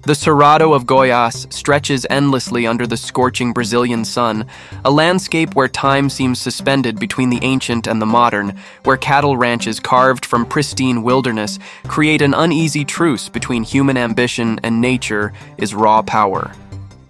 The Cerrado of Goiás stretches endlessly under the scorching Brazilian sun, a landscape where time seems suspended between the ancient and the modern, where cattle ranches carved from pristine wilderness create an uneasy truce between human ambition and nature is raw power.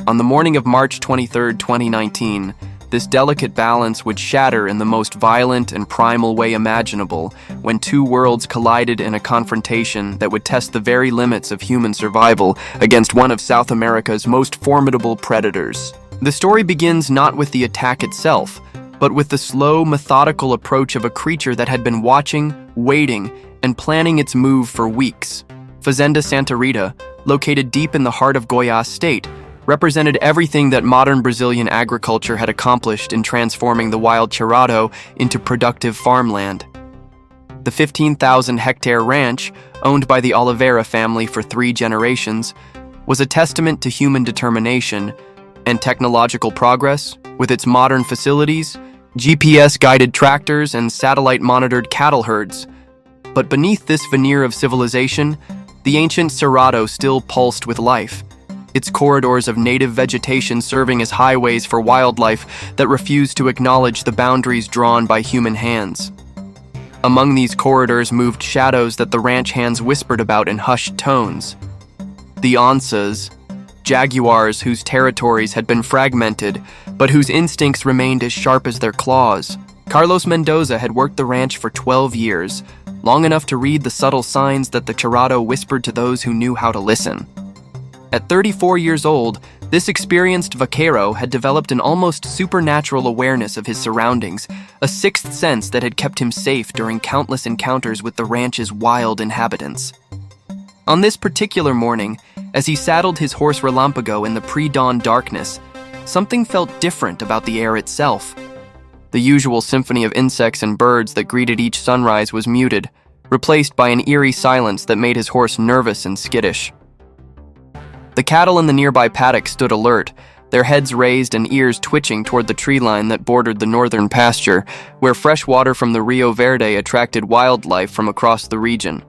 On the morning of March 23, 2019, this delicate balance would shatter in the most violent and primal way imaginable when two worlds collided in a confrontation that would test the very limits of human survival against one of South America's most formidable predators. The story begins not with the attack itself, but with the slow, methodical approach of a creature that had been watching, waiting, and planning its move for weeks. Fazenda Santa Rita, located deep in the heart of Goiás state, represented everything that modern Brazilian agriculture had accomplished in transforming the wild Cerrado into productive farmland. The 15,000-hectare ranch, owned by the Oliveira family for 3 generations, was a testament to human determination and technological progress, with its modern facilities, GPS-guided tractors, and satellite-monitored cattle herds. But beneath this veneer of civilization, the ancient Cerrado still pulsed with life, its corridors of native vegetation serving as highways for wildlife that refused to acknowledge the boundaries drawn by human hands. Among these corridors moved shadows that the ranch hands whispered about in hushed tones. The onças, jaguars whose territories had been fragmented, but whose instincts remained as sharp as their claws. Carlos Mendoza had worked the ranch for 12 years, long enough to read the subtle signs that the Cerrado whispered to those who knew how to listen. At 34 years old, this experienced vaquero had developed an almost supernatural awareness of his surroundings, a sixth sense that had kept him safe during countless encounters with the ranch's wild inhabitants. On this particular morning, as he saddled his horse Relampago in the pre-dawn darkness, something felt different about the air itself. The usual symphony of insects and birds that greeted each sunrise was muted, replaced by an eerie silence that made his horse nervous and skittish. The cattle in the nearby paddock stood alert, their heads raised and ears twitching toward the tree line that bordered the northern pasture, where fresh water from the Rio Verde attracted wildlife from across the region.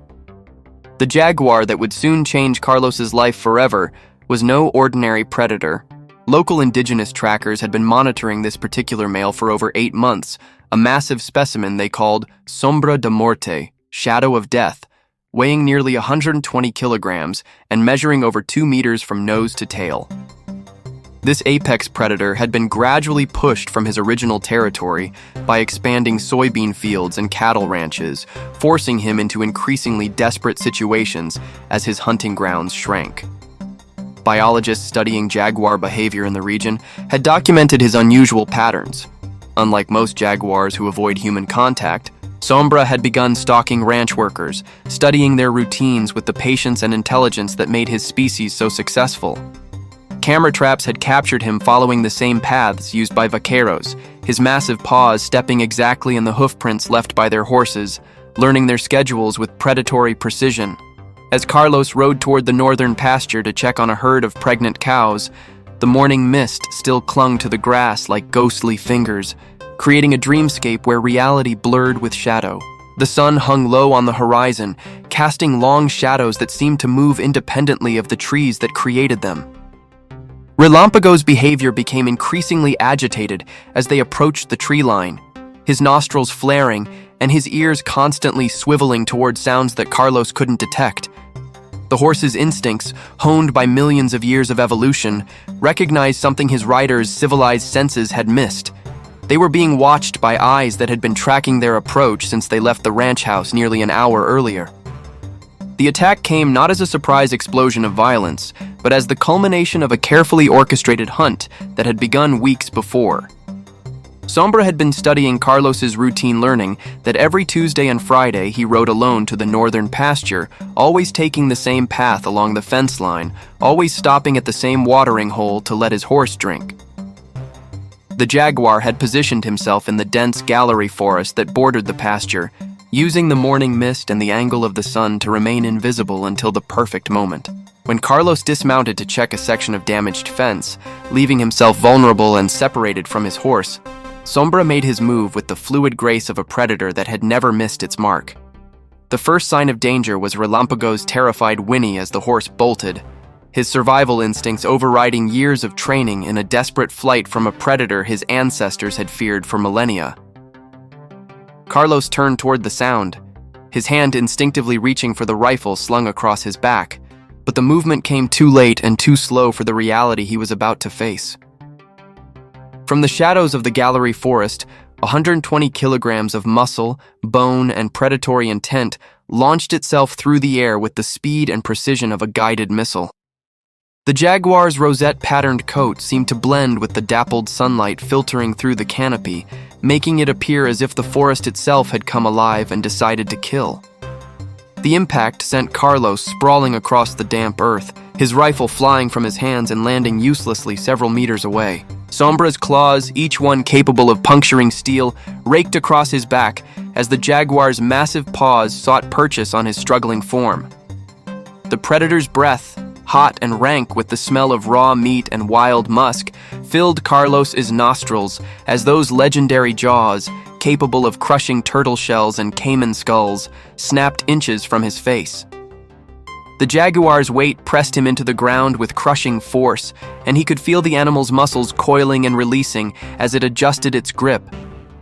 The Jaguar that would soon change Carlos's life forever was no ordinary predator. Local indigenous trackers had been monitoring this particular male for over 8 months, a massive specimen they called Sombra de Morte, Shadow of Death, weighing nearly 120 kilograms and measuring over 2 meters from nose to tail. This apex predator had been gradually pushed from his original territory by expanding soybean fields and cattle ranches, forcing him into increasingly desperate situations as his hunting grounds shrank. Biologists studying jaguar behavior in the region had documented his unusual patterns. Unlike most jaguars who avoid human contact, Sombra had begun stalking ranch workers, studying their routines with the patience and intelligence that made his species so successful. Camera traps had captured him following the same paths used by vaqueros, his massive paws stepping exactly in the hoofprints left by their horses, learning their schedules with predatory precision. As Carlos rode toward the northern pasture to check on a herd of pregnant cows, the morning mist still clung to the grass like ghostly fingers, creating a dreamscape where reality blurred with shadow. The sun hung low on the horizon, casting long shadows that seemed to move independently of the trees that created them. Relampago's behavior became increasingly agitated as they approached the tree line, his nostrils flaring and his ears constantly swiveling toward sounds that Carlos couldn't detect. The horse's instincts, honed by millions of years of evolution, recognized something his rider's civilized senses had missed. They were being watched by eyes that had been tracking their approach since they left the ranch house nearly an hour earlier. The attack came not as a surprise explosion of violence, but as the culmination of a carefully orchestrated hunt that had begun weeks before. Sombra had been studying Carlos's routine, learning that every Tuesday and Friday he rode alone to the northern pasture, always taking the same path along the fence line, always stopping at the same watering hole to let his horse drink. The Jaguar had positioned himself in the dense gallery forest that bordered the pasture, using the morning mist and the angle of the sun to remain invisible until the perfect moment. When Carlos dismounted to check a section of damaged fence, leaving himself vulnerable and separated from his horse, Sombra made his move with the fluid grace of a predator that had never missed its mark. The first sign of danger was Relampago's terrified whinny as the horse bolted, his survival instincts overriding years of training in a desperate flight from a predator his ancestors had feared for millennia. Carlos turned toward the sound, his hand instinctively reaching for the rifle slung across his back, but the movement came too late and too slow for the reality he was about to face. From the shadows of the gallery forest, 120 kilograms of muscle, bone, and predatory intent launched itself through the air with the speed and precision of a guided missile. The Jaguar's rosette-patterned coat seemed to blend with the dappled sunlight filtering through the canopy, making it appear as if the forest itself had come alive and decided to kill. The impact sent Carlos sprawling across the damp earth, his rifle flying from his hands and landing uselessly several meters away. Sombra's claws, each one capable of puncturing steel, raked across his back as the Jaguar's massive paws sought purchase on his struggling form. The predator's breath, hot and rank with the smell of raw meat and wild musk, filled Carlos's nostrils as those legendary jaws, capable of crushing turtle shells and caiman skulls, snapped inches from his face. The Jaguar's weight pressed him into the ground with crushing force, and he could feel the animal's muscles coiling and releasing as it adjusted its grip,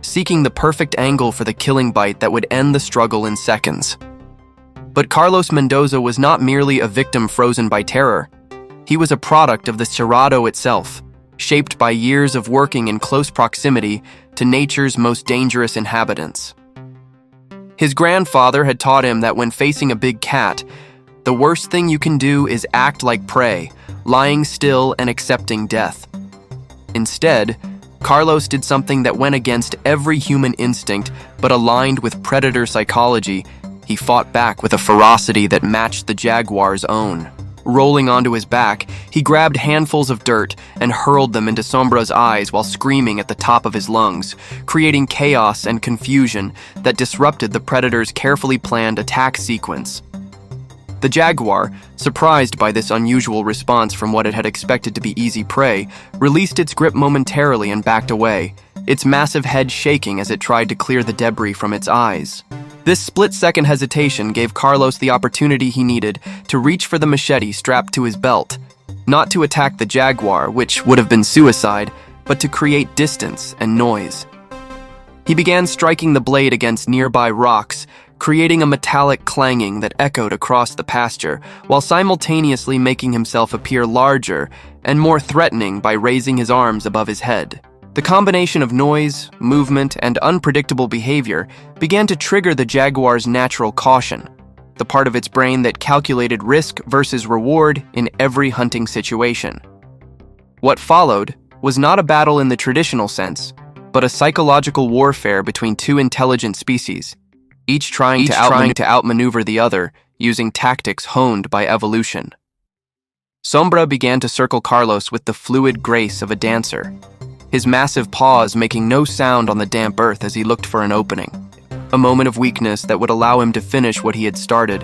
seeking the perfect angle for the killing bite that would end the struggle in seconds. But Carlos Mendoza was not merely a victim frozen by terror. He was a product of the Cerrado itself, shaped by years of working in close proximity to nature's most dangerous inhabitants. His grandfather had taught him that when facing a big cat, the worst thing you can do is act like prey, lying still and accepting death. Instead, Carlos did something that went against every human instinct but aligned with predator psychology. He fought back with a ferocity that matched the Jaguar's own. Rolling onto his back, he grabbed handfuls of dirt and hurled them into Sombra's eyes while screaming at the top of his lungs, creating chaos and confusion that disrupted the predator's carefully planned attack sequence. The Jaguar, surprised by this unusual response from what it had expected to be easy prey, released its grip momentarily and backed away, its massive head shaking as it tried to clear the debris from its eyes. This split-second hesitation gave Carlos the opportunity he needed to reach for the machete strapped to his belt, not to attack the Jaguar, which would have been suicide, but to create distance and noise. He began striking the blade against nearby rocks, creating a metallic clanging that echoed across the pasture, while simultaneously making himself appear larger and more threatening by raising his arms above his head. The combination of noise, movement, and unpredictable behavior began to trigger the Jaguar's natural caution, the part of its brain that calculated risk versus reward in every hunting situation. What followed was not a battle in the traditional sense, but a psychological warfare between two intelligent species, each trying to outmaneuver the other using tactics honed by evolution. Sombra began to circle Carlos with the fluid grace of a dancer, his massive paws making no sound on the damp earth as he looked for an opening, a moment of weakness that would allow him to finish what he had started.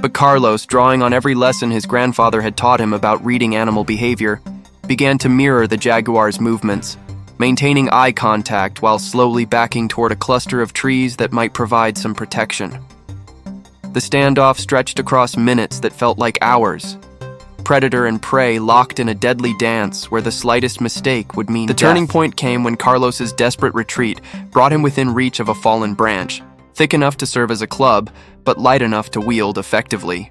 But Carlos, drawing on every lesson his grandfather had taught him about reading animal behavior, began to mirror the Jaguar's movements, maintaining eye contact while slowly backing toward a cluster of trees that might provide some protection. The standoff stretched across minutes that felt like hours. Predator and prey locked in a deadly dance where the slightest mistake would mean death. The turning point came when Carlos's desperate retreat brought him within reach of a fallen branch, thick enough to serve as a club, but light enough to wield effectively.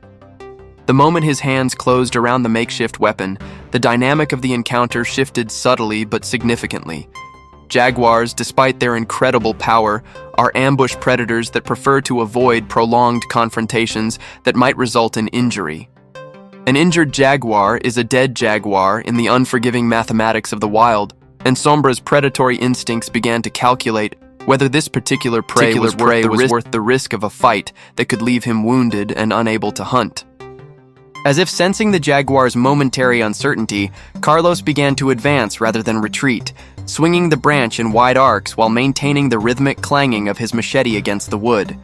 The moment his hands closed around the makeshift weapon, the dynamic of the encounter shifted subtly but significantly. Jaguars, despite their incredible power, are ambush predators that prefer to avoid prolonged confrontations that might result in injury. An injured jaguar is a dead jaguar in the unforgiving mathematics of the wild, and Sombra's predatory instincts began to calculate whether this particular prey was worth the risk of a fight that could leave him wounded and unable to hunt. As if sensing the jaguar's momentary uncertainty, Carlos began to advance rather than retreat, swinging the branch in wide arcs while maintaining the rhythmic clanging of his machete against the wood.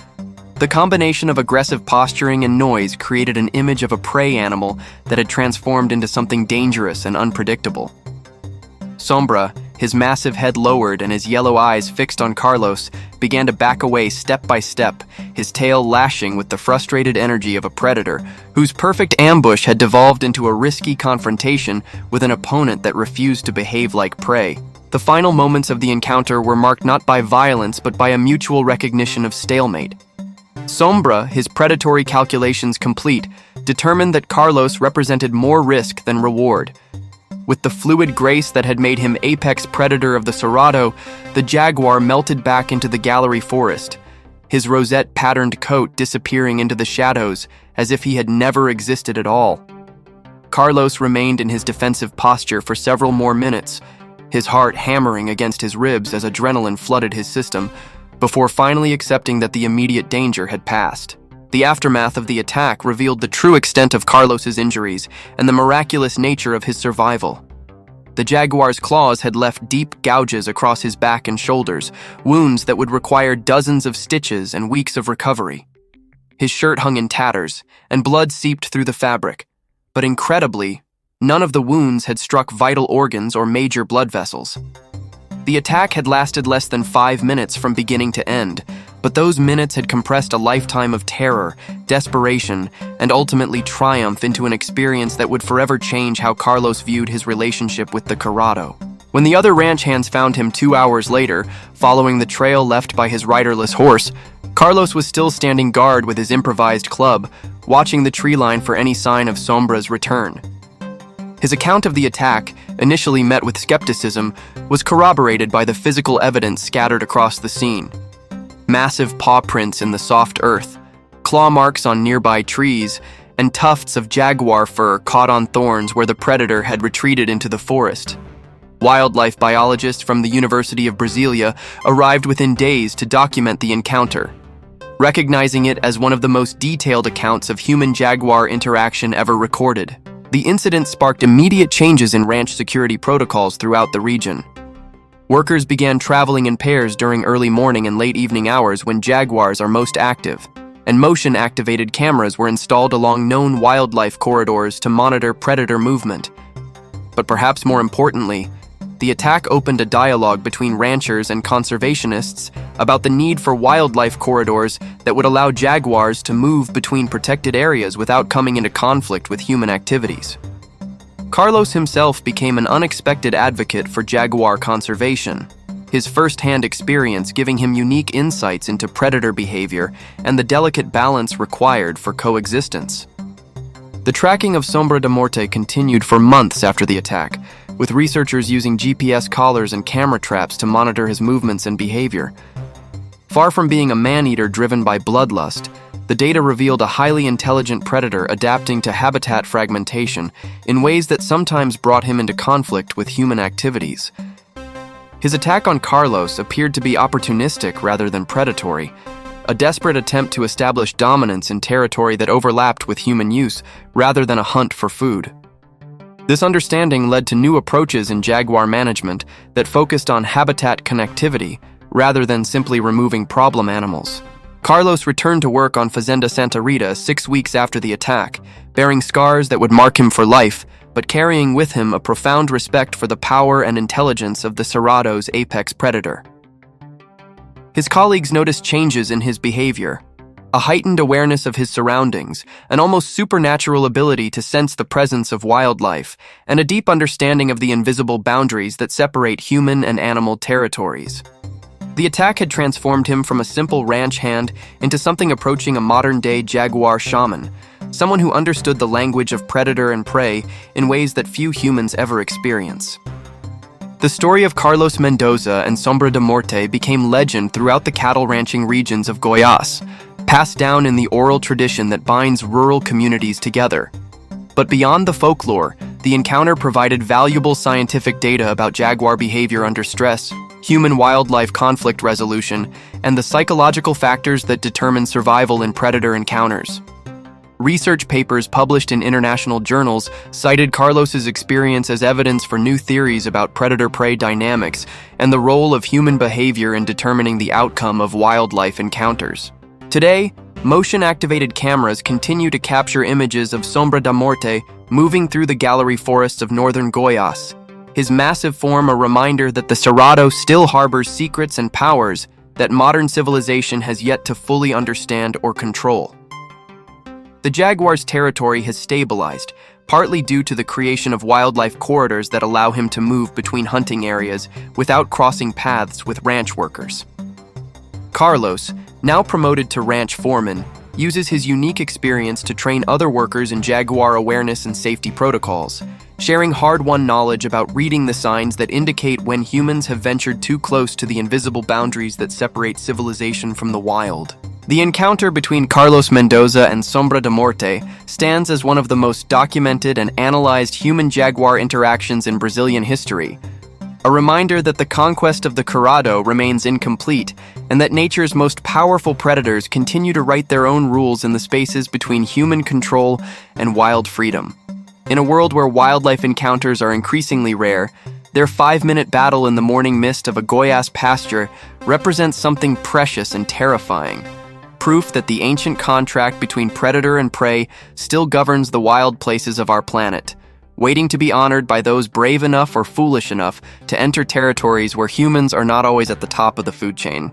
The combination of aggressive posturing and noise created an image of a prey animal that had transformed into something dangerous and unpredictable. Sombra, His massive head lowered and his yellow eyes fixed on Carlos began to back away step by step, his tail lashing with the frustrated energy of a predator whose perfect ambush had devolved into a risky confrontation with an opponent that refused to behave like prey. The final moments of the encounter were marked not by violence but by a mutual recognition of stalemate. Sombra, his predatory calculations complete, determined that Carlos represented more risk than reward. With the fluid grace that had made him apex predator of the Cerrado, the Jaguar melted back into the gallery forest, his rosette-patterned coat disappearing into the shadows as if he had never existed at all. Carlos remained in his defensive posture for several more minutes, his heart hammering against his ribs as adrenaline flooded his system, before finally accepting that the immediate danger had passed. The aftermath of the attack revealed the true extent of Carlos's injuries and the miraculous nature of his survival. The Jaguar's claws had left deep gouges across his back and shoulders, wounds that would require dozens of stitches and weeks of recovery. His shirt hung in tatters, and blood seeped through the fabric, but incredibly, none of the wounds had struck vital organs or major blood vessels. The attack had lasted less than 5 minutes from beginning to end, but those minutes had compressed a lifetime of terror, desperation, and ultimately triumph into an experience that would forever change how Carlos viewed his relationship with the Cerrado. When the other ranch hands found him 2 hours later, following the trail left by his riderless horse, Carlos was still standing guard with his improvised club, watching the tree line for any sign of Sombra's return. His account of the attack, initially met with skepticism, was corroborated by the physical evidence scattered across the scene. Massive paw prints in the soft earth, claw marks on nearby trees, and tufts of jaguar fur caught on thorns where the predator had retreated into the forest. Wildlife biologists from the University of Brasilia arrived within days to document the encounter, recognizing it as one of the most detailed accounts of human-jaguar interaction ever recorded. The incident sparked immediate changes in ranch security protocols throughout the region. Workers began traveling in pairs during early morning and late evening hours when jaguars are most active, and motion-activated cameras were installed along known wildlife corridors to monitor predator movement. But perhaps more importantly, the attack opened a dialogue between ranchers and conservationists about the need for wildlife corridors that would allow jaguars to move between protected areas without coming into conflict with human activities. Carlos himself became an unexpected advocate for jaguar conservation, his first-hand experience giving him unique insights into predator behavior and the delicate balance required for coexistence. The tracking of Sombra de Morte continued for months after the attack, with researchers using GPS collars and camera traps to monitor his movements and behavior. Far from being a man-eater driven by bloodlust, the data revealed a highly intelligent predator adapting to habitat fragmentation in ways that sometimes brought him into conflict with human activities. His attack on Carlos appeared to be opportunistic rather than predatory, a desperate attempt to establish dominance in territory that overlapped with human use rather than a hunt for food. This understanding led to new approaches in jaguar management that focused on habitat connectivity rather than simply removing problem animals. Carlos returned to work on Fazenda Santa Rita 6 weeks after the attack, bearing scars that would mark him for life, but carrying with him a profound respect for the power and intelligence of the Cerrado's apex predator. His colleagues noticed changes in his behavior, a heightened awareness of his surroundings, an almost supernatural ability to sense the presence of wildlife, and a deep understanding of the invisible boundaries that separate human and animal territories. The attack had transformed him from a simple ranch hand into something approaching a modern-day jaguar shaman, someone who understood the language of predator and prey in ways that few humans ever experience. The story of Carlos Mendoza and Sombra de Morte became legend throughout the cattle ranching regions of Goiás, passed down in the oral tradition that binds rural communities together. But beyond the folklore, the encounter provided valuable scientific data about jaguar behavior under stress, human-wildlife conflict resolution, and the psychological factors that determine survival in predator encounters. Research papers published in international journals cited Carlos's experience as evidence for new theories about predator-prey dynamics and the role of human behavior in determining the outcome of wildlife encounters. Today, motion-activated cameras continue to capture images of Sombra da Morte moving through the gallery forests of northern Goiás, his massive form a reminder that the Cerrado still harbors secrets and powers that modern civilization has yet to fully understand or control. The jaguar's territory has stabilized, partly due to the creation of wildlife corridors that allow him to move between hunting areas without crossing paths with ranch workers. Carlos, now promoted to ranch foreman, uses his unique experience to train other workers in jaguar awareness and safety protocols, sharing hard-won knowledge about reading the signs that indicate when humans have ventured too close to the invisible boundaries that separate civilization from the wild. The encounter between Carlos Mendoza and Sombra de Morte stands as one of the most documented and analyzed human-jaguar interactions in Brazilian history, a reminder that the conquest of the Cerrado remains incomplete and that nature's most powerful predators continue to write their own rules in the spaces between human control and wild freedom. In a world where wildlife encounters are increasingly rare, their 5-minute battle in the morning mist of a Goiás pasture represents something precious and terrifying. Proof that the ancient contract between predator and prey still governs the wild places of our planet, waiting to be honored by those brave enough or foolish enough to enter territories where humans are not always at the top of the food chain.